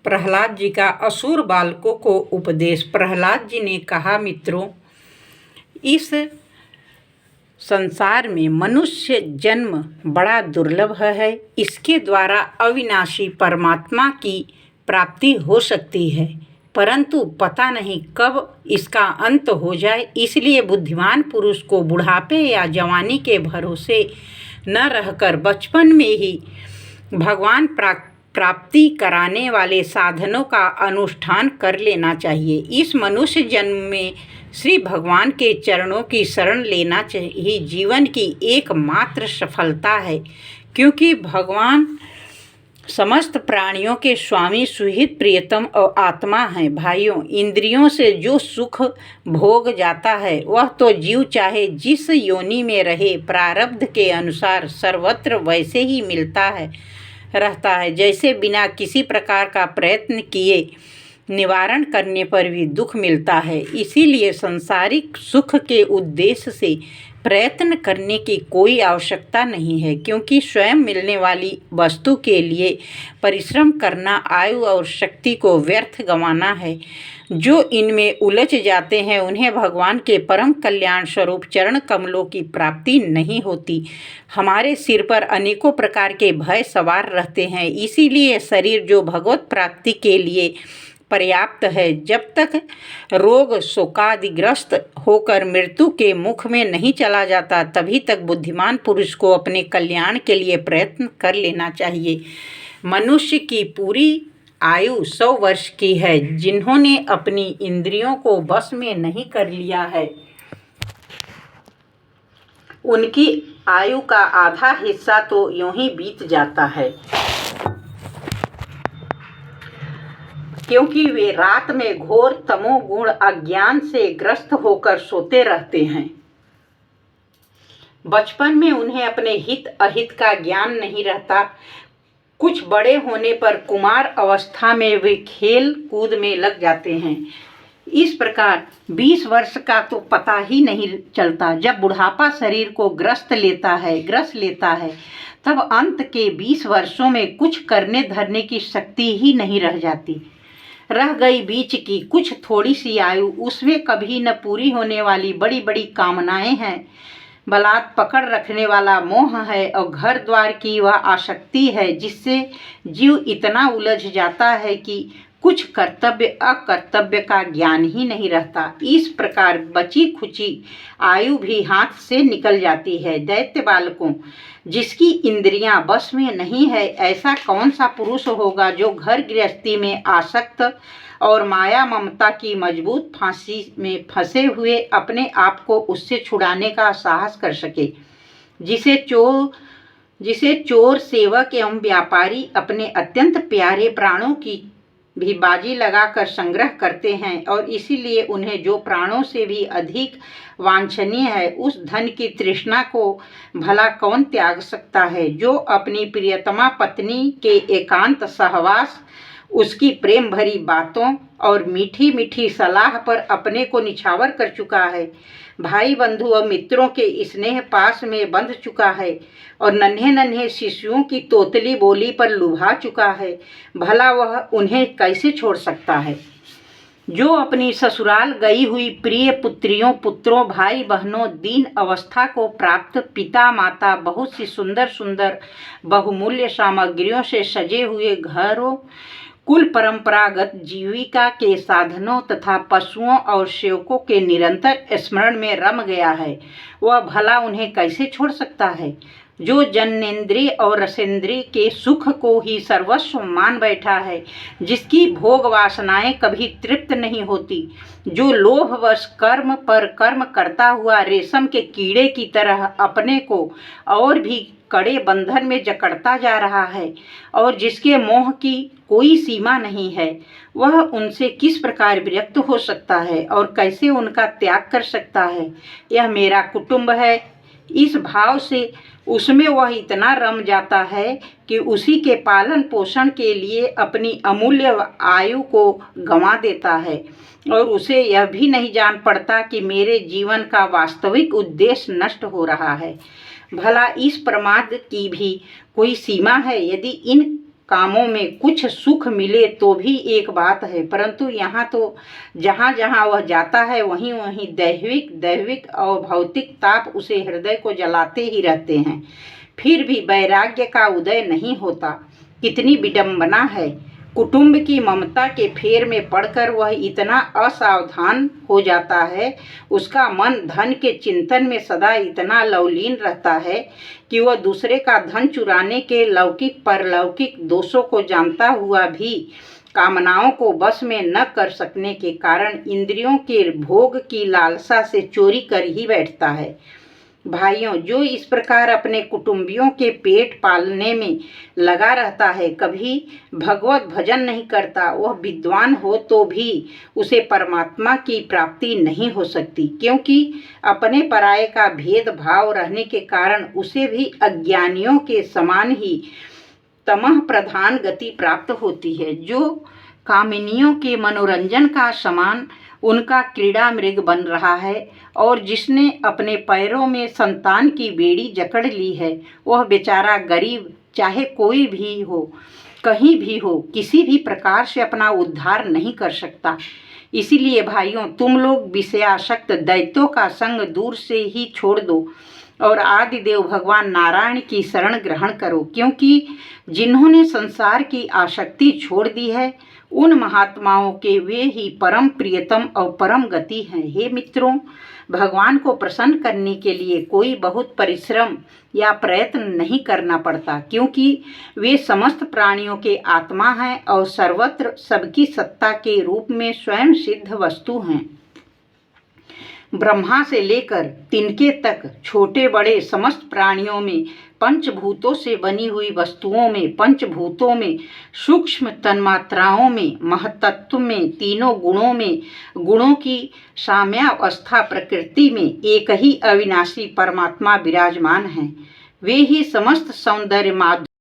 प्रहलाद जी का असुर बालकों को उपदेश। प्रहलाद जी ने कहा, मित्रों, इस संसार में मनुष्य जन्म बड़ा दुर्लभ है। इसके द्वारा अविनाशी परमात्मा की प्राप्ति हो सकती है, परंतु पता नहीं कब इसका अंत हो जाए। इसलिए बुद्धिमान पुरुष को बुढ़ापे या जवानी के भरोसे न रहकर बचपन में ही भगवान प्राप्ति कराने वाले साधनों का अनुष्ठान कर लेना चाहिए। इस मनुष्य जन्म में श्री भगवान के चरणों की शरण लेना चाहिए जीवन की एकमात्र सफलता है, क्योंकि भगवान समस्त प्राणियों के स्वामी, सुहित, प्रियतम और आत्मा हैं। भाइयों, इंद्रियों से जो सुख भोग जाता है वह तो जीव चाहे जिस योनि में रहे प्रारब्ध के अनुसार सर्वत्र वैसे ही मिलता रहता है, जैसे बिना किसी प्रकार का प्रयत्न किए निवारण करने पर भी दुख मिलता है। इसीलिए सांसारिक सुख के उद्देश्य से प्रयत्न करने की कोई आवश्यकता नहीं है, क्योंकि स्वयं मिलने वाली वस्तु के लिए परिश्रम करना आयु और शक्ति को व्यर्थ गंवाना है। जो इनमें उलझ जाते हैं उन्हें भगवान के परम कल्याण स्वरूप चरण कमलों की प्राप्ति नहीं होती। हमारे सिर पर अनेकों प्रकार के भय सवार रहते हैं, इसीलिए शरीर जो भगवत प्राप्ति के लिए पर्याप्त है, जब तक रोग शोकादिग्रस्त होकर मृत्यु के मुख में नहीं चला जाता, तभी तक बुद्धिमान पुरुष को अपने कल्याण के लिए प्रयत्न कर लेना चाहिए। मनुष्य की पूरी आयु 100 वर्ष की है। जिन्होंने अपनी इंद्रियों को बस में नहीं कर लिया है, उनकी आयु का आधा हिस्सा तो यूं ही बीत जाता है, क्योंकि वे रात में घोर तमोगुण अज्ञान से ग्रस्त होकर सोते रहते हैं। बचपन में उन्हें अपने हित अहित का ज्ञान नहीं रहता। कुछ बड़े होने पर कुमार अवस्था में वे खेल कूद में लग जाते हैं। इस प्रकार 20 वर्ष का तो पता ही नहीं चलता। जब बुढ़ापा शरीर को ग्रस लेता है, तब अंत के 20 वर्षों में कुछ करने धरने की शक्ति ही नहीं रह जाती। रह गई बीच की कुछ थोड़ी सी आयु, उसमें कभी न पूरी होने वाली बड़ी बड़ी कामनाएं हैं, बलात् पकड़ रखने वाला मोह है और घर द्वार की वह आसक्ति है, जिससे जीव इतना उलझ जाता है कि कुछ कर्तव्य अकर्तव्य का ज्ञान ही नहीं रहता। इस प्रकार बची खुची आयु भी हाथ से निकल जाती है। दैत्य बालकों, जिसकी इंद्रियां बस में नहीं है, ऐसा कौन सा पुरुष होगा जो घर गृहस्थी में आसक्त और माया ममता की मजबूत फांसी में फंसे हुए अपने आप को उससे छुड़ाने का साहस कर सके, जिसे चोर सेवक एवं व्यापारी अपने अत्यंत प्यारे प्राणों की भी बाजी लगाकर संग्रह करते हैं, और इसीलिए उन्हें जो प्राणों से भी अधिक वांछनीय है, उस धन की तृष्णा को भला कौन त्याग सकता है। जो अपनी प्रियतमा पत्नी के एकांत सहवास, उसकी प्रेम भरी बातों और मीठी मीठी सलाह पर अपने को निछावर कर चुका है, भाई बंधु और मित्रों के स्नेह पास में बंध चुका है और नन्हे नन्हे शिशुओं की तोतली बोली पर लुभा चुका है, भला वह उन्हें कैसे छोड़ सकता है। जो अपनी ससुराल गई हुई प्रिय पुत्रियों, पुत्रों, भाई बहनों, दीन अवस्था को प्राप्त पिता माता, बहुत सी सुंदर सुंदर बहुमूल्य सामग्रियों से सजे हुए घरों, कुल परंपरागत जीविका के साधनों तथा पशुओं और सेवकों के निरंतर स्मरण में रम गया है, वह भला उन्हें कैसे छोड़ सकता है। जो जन्नेन्द्रिय और रसेंद्रिय के सुख को ही सर्वस्व मान बैठा है, जिसकी भोग वासनाएं कभी तृप्त नहीं होती, जो लोभवश कर्म पर कर्म करता हुआ रेशम के कीड़े की तरह अपने को और भी कड़े बंधन में जकड़ता जा रहा है और जिसके मोह की कोई सीमा नहीं है, वह उनसे किस प्रकार विरक्त हो सकता है और कैसे उनका त्याग कर सकता है। यह मेरा कुटुंब है, इस भाव से उसमें वह इतना रम जाता है कि उसी के पालन पोषण के लिए अपनी अमूल्य आयु को गंवा देता है और उसे यह भी नहीं जान पड़ता कि मेरे जीवन का वास्तविक उद्देश्य नष्ट हो रहा है। भला इस प्रमाद की भी कोई सीमा है। यदि इन कामों में कुछ सुख मिले तो भी एक बात है, परंतु यहाँ तो जहाँ जहाँ वह जाता है वहीं वहीं दैविक और भौतिक ताप उसे हृदय को जलाते ही रहते हैं। फिर भी वैराग्य का उदय नहीं होता। कितनी विडंबना है। कुटुंब की ममता के फेर में पड़कर वह इतना असावधान हो जाता है, उसका मन धन के चिंतन में सदा इतना लवलीन रहता है कि वह दूसरे का धन चुराने के लौकिक परलौकिक दोषों को जानता हुआ भी कामनाओं को बस में न कर सकने के कारण इंद्रियों के भोग की लालसा से चोरी कर ही बैठता है। भाइयों, जो इस प्रकार अपने कुटुंबियों के पेट पालने में लगा रहता है, कभी भगवत भजन नहीं करता, वह विद्वान हो तो भी उसे परमात्मा की प्राप्ति नहीं हो सकती, क्योंकि अपने पराये का भेदभाव रहने के कारण उसे भी अज्ञानियों के समान ही तमः प्रधान गति प्राप्त होती है, जो कामिनियों के मनोरंजन का समान उनका क्रीड़ा मृग बन रहा है। और जिसने अपने पैरों में संतान की बेड़ी जकड़ ली है, वह बेचारा गरीब चाहे कोई भी हो, कहीं भी हो, किसी भी प्रकार से अपना उद्धार नहीं कर सकता। इसीलिए भाइयों, तुम लोग विषयासक्त दैत्यों का संग दूर से ही छोड़ दो और आदिदेव भगवान नारायण की शरण ग्रहण करो, क्योंकि जिन्होंने संसार की आसक्ति छोड़ दी है, उन महात्माओं के वे ही परम प्रियतम और परम गति हैं। हे मित्रों, भगवान को प्रसन्न करने के लिए कोई बहुत परिश्रम या प्रयत्न नहीं करना पड़ता, क्योंकि वे समस्त प्राणियों के आत्मा हैं और सर्वत्र सबकी सत्ता के रूप में स्वयं सिद्ध वस्तु हैं। ब्रह्मा से लेकर तिनके तक छोटे बड़े समस्त प्राणियों में, पंचभूतों से बनी हुई वस्तुओं में, पंचभूतों में, सूक्ष्म तन्मात्राओं में, महतत्व में, तीनों गुणों में, गुणों की साम्यावस्था प्रकृति में एक ही अविनाशी परमात्मा विराजमान है। वे ही समस्त सौंदर्य माधुर्य